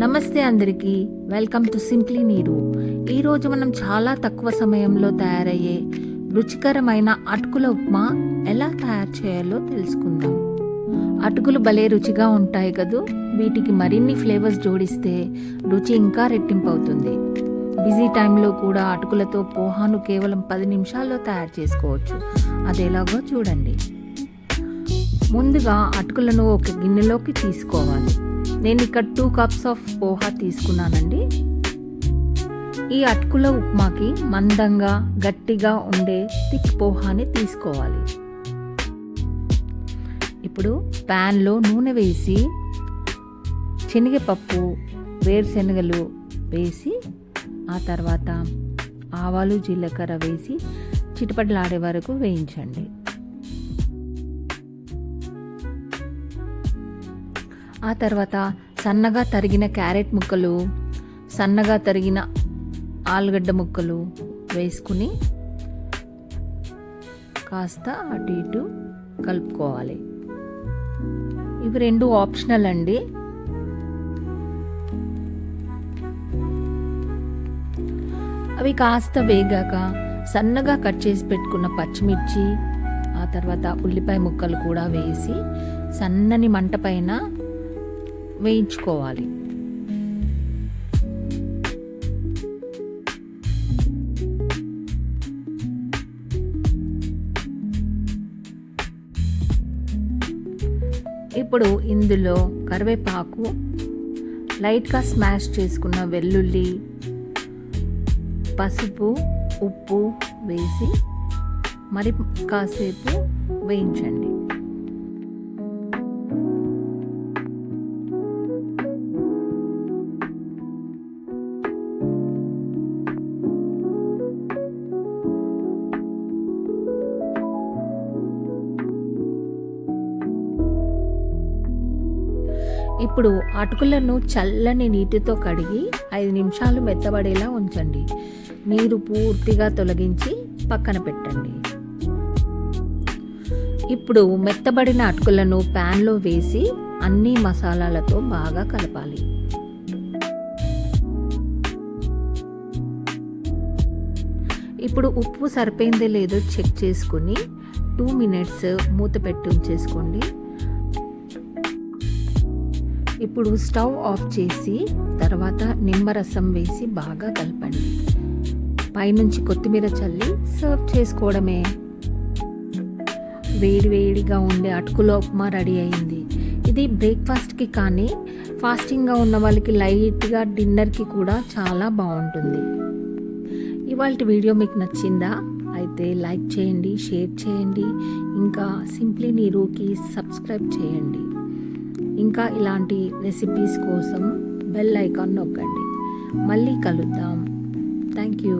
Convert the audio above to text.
నమస్తే అందరికీ, welcome to simply నీరు. ఈరోజు మనం చాలా తక్కువ సమయంలో తయారయ్యే రుచికరమైన అటుకుల ఉప్మా ఎలా తయారు చేయాలో తెలుసుకుందాం. అటుకులు భలే రుచిగా ఉంటాయి కదూ. వీటికి మరిన్ని ఫ్లేవర్స్ జోడిస్తే రుచి ఇంకా రెట్టింపు అవుతుంది. బిజీ టైంలో కూడా అటుకులతో పోహాను కేవలం 10 నిమిషాల్లో తయారు చేసుకోవచ్చు. అది ఎలాగో చూడండి. ముందుగా అటుకులను ఒక గిన్నెలోకి తీసుకోవాలి. నేను ఇక్కడ 2 కప్స్ ఆఫ్ పోహా తీసుకున్నానండి. ఈ అటుకుల ఉప్మాకి మందంగా గట్టిగా ఉండే థిక్ పోహాని తీసుకోవాలి. ఇప్పుడు ప్యాన్లో నూనె వేసి శనగపప్పు, వేరుశనగలు వేసి ఆ తర్వాత ఆవాలు, జీలకర్ర వేసి చిటపటలాడే వరకు వేయించండి. ఆ తర్వాత సన్నగా తరిగిన క్యారెట్ ముక్కలు, సన్నగా తరిగిన ఆలుగడ్డ ముక్కలు వేసుకుని కాస్త అటు ఇటు కలుపుకోవాలి. ఇవి 2 ఆప్షనల్ అండి. అవి కాస్త వేగాక సన్నగా కట్ చేసి పెట్టుకున్న పచ్చిమిర్చి, ఆ తర్వాత ఉల్లిపాయ ముక్కలు కూడా వేసి సన్నని మంట పైన వేయించుకోవాలి. ఇప్పుడు ఇందులో కరివేపాకు, లైట్గా స్మాష్ చేసుకున్న వెల్లుల్లి, పసుపు, ఉప్పు వేసి మరి కాసేపు వేయించండి. ఇప్పుడు అటుకులను చల్లని నీటితో కడిగి 5 నిమిషాలు మెత్తబడేలా ఉంచండి. నీరు పూర్తిగా తొలగించి పక్కన పెట్టండి. ఇప్పుడు మెత్తబడిన అటుకులను ప్యాన్లో వేసి అన్ని మసాలాలతో బాగా కలపాలి. ఇప్పుడు ఉప్పు సరిపోయిందో లేదో చెక్ చేసుకుని 2 మినిట్స్ మూత పెట్టి ఉంచేసుకోండి. ఇప్పుడు స్టవ్ ఆఫ్ చేసి తర్వాత నిమ్మరసం వేసి బాగా కలపండి. పైనుంచి కొత్తిమీర చల్లి సర్వ్ చేసుకోవడమే. వేడివేడిగా ఉండే అటుకుల ఉప్మా రెడీ అయింది. ఇది బ్రేక్ఫాస్ట్కి కానీ ఫాస్టింగ్గా ఉన్న వాళ్ళకి లైట్గా డిన్నర్కి కూడా చాలా బాగుంటుంది. ఇవాళ వీడియో మీకు నచ్చిందా? అయితే లైక్ చేయండి, షేర్ చేయండి, ఇంకా సింప్లీ నీరుకి సబ్స్క్రైబ్ చేయండి. ఇంకా ఇలాంటి రెసిపీస్ కోసం బెల్ ఐకాన్ నొక్కండి. మళ్ళీ కలుద్దాం. Thank you.